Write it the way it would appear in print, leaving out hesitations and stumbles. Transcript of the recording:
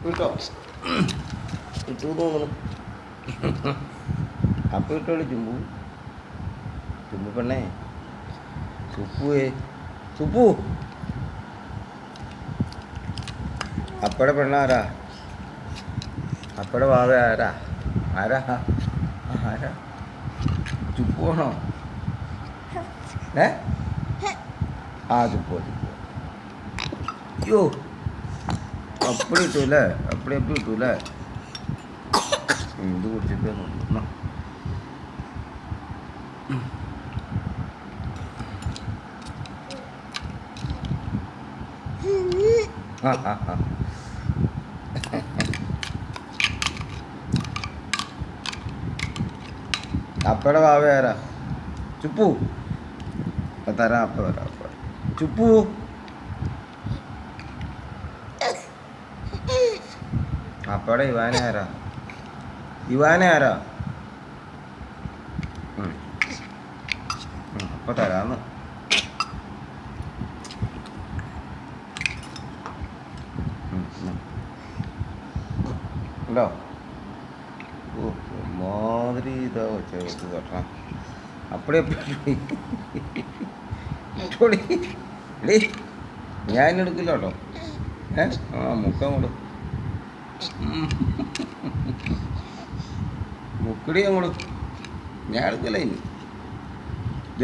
കിട്ടോ കിട്ടൂ തോന്നുന്നു. അപ്പം കിട്ടോളൂ ചുമ്പു. ചുമ്പു പെണ്ണേ, സുപ്പുവേ, സുപ്പു. അപ്പടെ പെണ്ണാരാ? അപ്പടെ വാവ ആരാ? ആരാ ആരാ? ചുപ്പുവാണോ? ആ ചുപ്പോ ചുപ്പോ. അയ്യോ, അപ്പടി കിട്ടൂല്ലേ? അപ്പടി കിട്ടൂല്ലേ? ഇത് കുടിച്ചിട്ട് നോക്കണം. ആ ആ ആ അപ്പടെ വാവ ആരാ? ചുപ്പു. അപ്പം തരാം. അപ്പം തരാം. അപ്പം ചുപ്പു. അപ്പടെ ഇവാന ആരാ? ഇവാന ആരാ? അപ്പം തരാന്ന്. ഉണ്ടോ? ഓ മാതിരി ഇതാ വെച്ച് കേട്ടാ. അപ്പടെ ഞാൻ എടുക്കില്ല കേട്ടോ. ആ മുക്കം കൊടു മുക്കടി അങ്ങോട്ട്. ഞാൻ എടുക്കില്ല ഇനി.